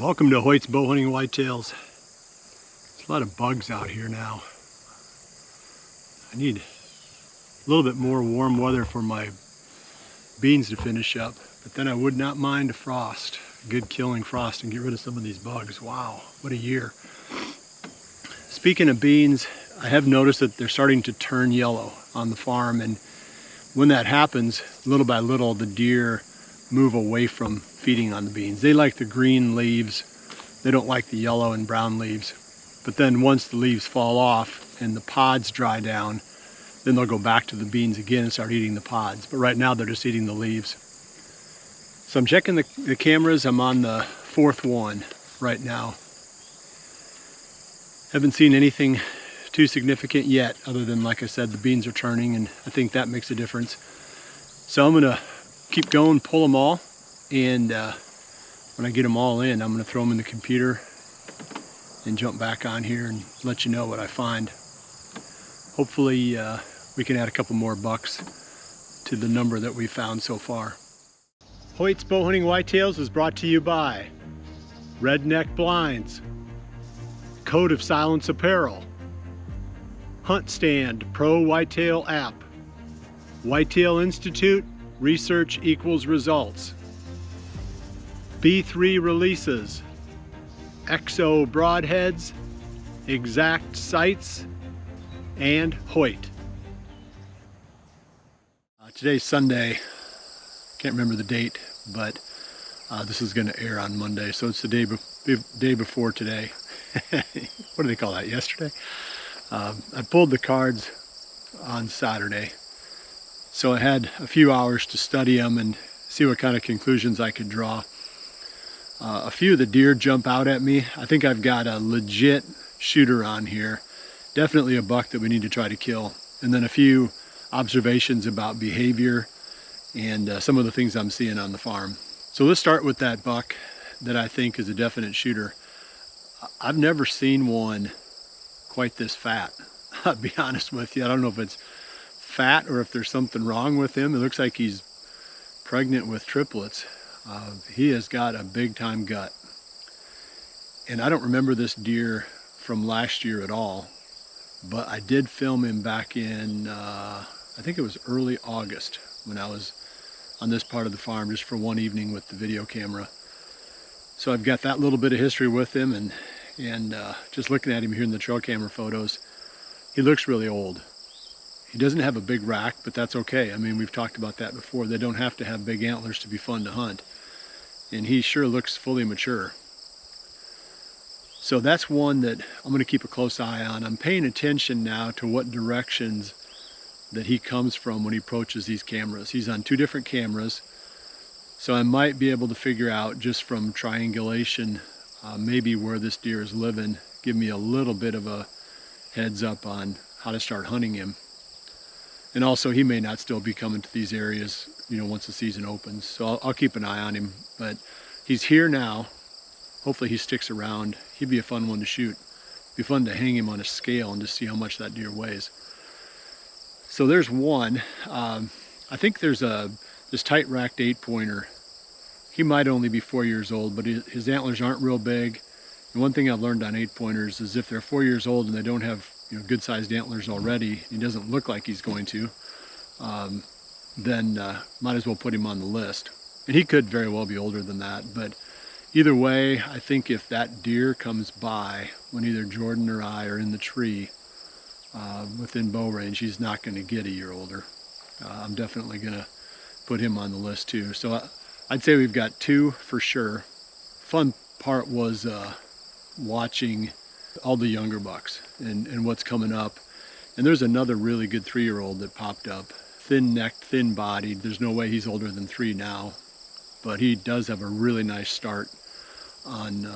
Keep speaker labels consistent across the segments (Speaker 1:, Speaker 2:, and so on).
Speaker 1: Welcome to Hoyt's Bowhunting Whitetails. There's a lot of bugs out here now. I need a little bit more warm weather for my beans to finish up, but then I would not mind a frost, a good killing frost, and get rid of some of these bugs. Wow, what a year. Speaking of beans, I have noticed that they're starting to turn yellow on the farm, and when that happens, little by little, the deer move away from feeding on the beans. They like the green leaves. They don't like the yellow and brown leaves. But then once the leaves fall off and the pods dry down, then they'll go back to the beans again and start eating the pods. But right now they're just eating the leaves. So I'm checking the cameras. I'm on the fourth one right now. Haven't seen anything too significant yet, other than, like I said, the beans are turning, and I think that makes a difference. So I'm gonna keep going, pull them all, and when I get them all in, I'm gonna throw them in the computer and jump back on here and let you know what I find. Hopefully we can add a couple more bucks to the number that we found so far. Hoyt's Bowhunting Whitetails is brought to you by Redneck Blinds, Code of Silence Apparel, Hunt Stand Pro Whitetail App, Whitetail Institute, Research Equals Results, B3 Releases, XO Broadheads, Exact Sights, and Hoyt. Today's Sunday. Can't remember the date, but this is going to air on Monday, so it's the day before today. What do they call that? Yesterday? I pulled the cards on Saturday, so I had a few hours to study them and see what kind of conclusions I could draw. A few of the deer jump out at me. I think I've got a legit shooter on here. Definitely a buck that we need to try to kill. And then a few observations about behavior and some of the things I'm seeing on the farm. So let's start with that buck that I think is a definite shooter. I've never seen one quite this fat. I'll be honest with you. I don't know if it's fat or if there's something wrong with him. It looks like he's pregnant with triplets. He has got a big time gut. And I don't remember this deer from last year at all, but I did film him back in, I think it was early August, when I was on this part of the farm just for one evening with the video camera. So I've got that little bit of history with him, and just looking at him here in the trail camera photos, he looks really old. He doesn't have a big rack, but that's okay. I mean, we've talked about that before. They don't have to have big antlers to be fun to hunt. And he sure looks fully mature. So that's one that I'm going to keep a close eye on. I'm paying attention now to what directions that he comes from when he approaches these cameras. He's on two different cameras, so I might be able to figure out just from triangulation maybe where this deer is living, give me a little bit of a heads up on how to start hunting him. And also, he may not still be coming to these areas, you know, once the season opens. So I'll keep an eye on him. But he's here now. Hopefully he sticks around. He'd be a fun one to shoot. It'd be fun to hang him on a scale and just see how much that deer weighs. So there's one. I think there's this tight-racked 8-pointer. He might only be 4 years old, but his antlers aren't real big. And one thing I've learned on 8-pointers is if they're 4 years old and they don't have, you know, good-sized antlers already, he doesn't look like he's going to, then might as well put him on the list. And he could very well be older than that, but either way, I think if that deer comes by when either Jordan or I are in the tree within bow range, he's not going to get a year older. I'm definitely going to put him on the list too. So I'd say we've got two for sure. Fun part was watching all the younger bucks and what's coming up. And there's another really good 3-year-old that popped up. Thin-necked, thin-bodied. There's no way he's older than 3 now, but he does have a really nice start on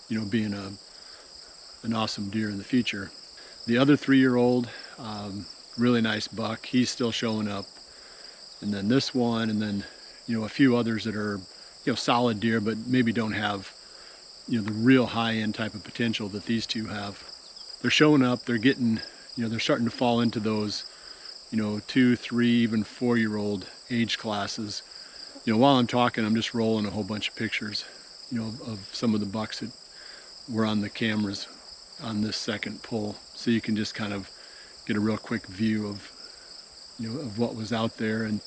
Speaker 1: you know, being an awesome deer in the future. The other 3-year-old, really nice buck. He's still showing up. And then this one, and then, you know, a few others that are, you know, solid deer, but maybe don't have, you know, the real high-end type of potential that these two have. They're showing up. They're getting, you know, they're starting to fall into those, you know, 2, 3, even 4-year-old age classes. You know, while I'm talking, I'm just rolling a whole bunch of pictures. of some of the bucks that were on the cameras on this second pull, so you can just kind of get a real quick view of of what was out there. And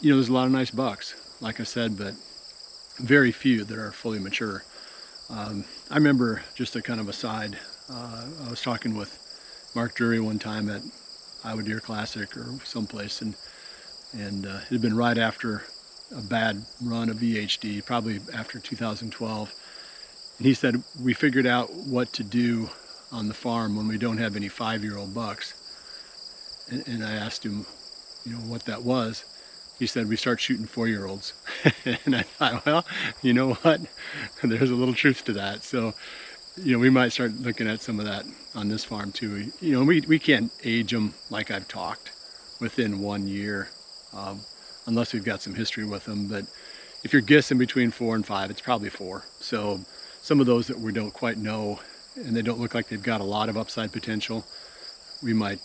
Speaker 1: there's a lot of nice bucks, like I said, but very few that are fully mature. I remember, just a kind of aside, I was talking with Mark Drury one time at Iowa Deer Classic or someplace, and it had been right after a bad run of VHD, probably after 2012. And he said, we figured out what to do on the farm when we don't have any 5-year-old bucks. And I asked him, what that was. He said, we start shooting 4-year-olds. And I thought, well, you know what? There's a little truth to that. So, we might start looking at some of that on this farm too. We can't age them like I've talked within 1 year, unless we've got some history with them. But if you're guessing between 4 and 5, it's probably 4. So some of those that we don't quite know, and they don't look like they've got a lot of upside potential, we might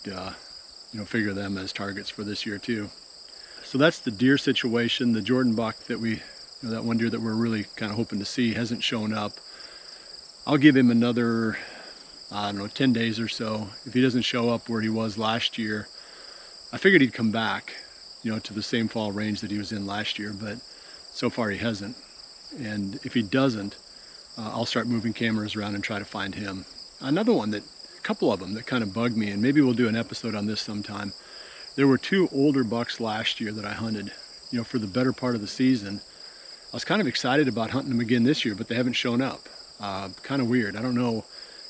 Speaker 1: figure them as targets for this year too. So that's the deer situation. The Jordan buck that that one deer that we're really kind of hoping to see hasn't shown up. I'll give him another, 10 days or so. If he doesn't show up where he was last year, I figured he'd come back, to the same fall range that he was in last year, but so far he hasn't. And if he doesn't, I'll start moving cameras around and try to find him. Another one a couple of them that kind of bugged me, and maybe we'll do an episode on this sometime. There were 2 older bucks last year that I hunted, for the better part of the season. I was kind of excited about hunting them again this year, but they haven't shown up. Kind of weird. I don't know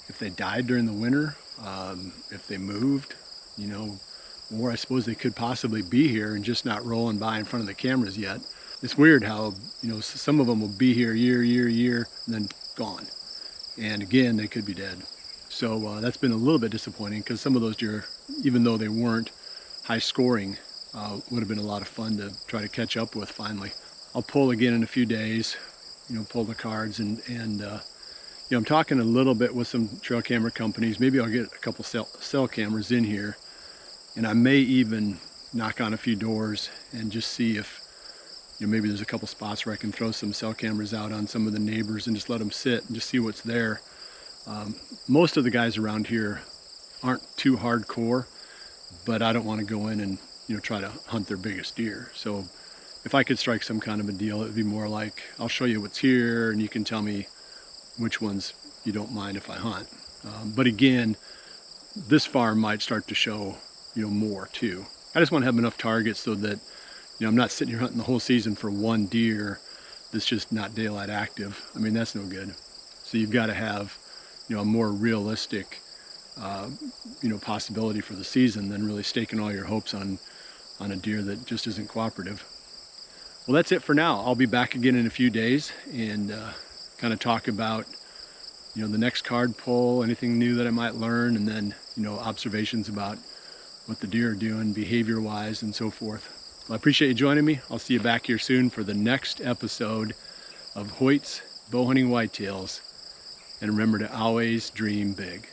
Speaker 1: if they died during the winter, if they moved, or I suppose they could possibly be here and just not rolling by in front of the cameras yet. It's weird how, some of them will be here year, and then gone. And again, they could be dead. So that's been a little bit disappointing, because some of those deer, even though they weren't high scoring, would have been a lot of fun to try to catch up with finally. I'll pull again in a few days, pull the cards, and I'm talking a little bit with some trail camera companies. Maybe I'll get a couple cell cameras in here, and I may even knock on a few doors and just see if maybe there's a couple spots where I can throw some cell cameras out on some of the neighbors and just let them sit and just see what's there. Most of the guys around here aren't too hardcore, but I don't want to go in and try to hunt their biggest deer. So if I could strike some kind of a deal, it would be more like, I'll show you what's here and you can tell me which ones you don't mind if I hunt. But again, this farm might start to show more too. I just want to have enough targets so that I'm not sitting here hunting the whole season for one deer that's just not daylight active. I mean, that's no good. So you've got to have a more realistic possibility for the season than really staking all your hopes on a deer that just isn't cooperative. Well, that's it for now. I'll be back again in a few days and kind of talk about the next card pull, anything new that I might learn, and then observations about what the deer are doing behavior wise and so forth. Well, I appreciate you joining me. I'll see you back here soon for the next episode of Hoyt's Bowhunting Whitetails. And remember to always dream big.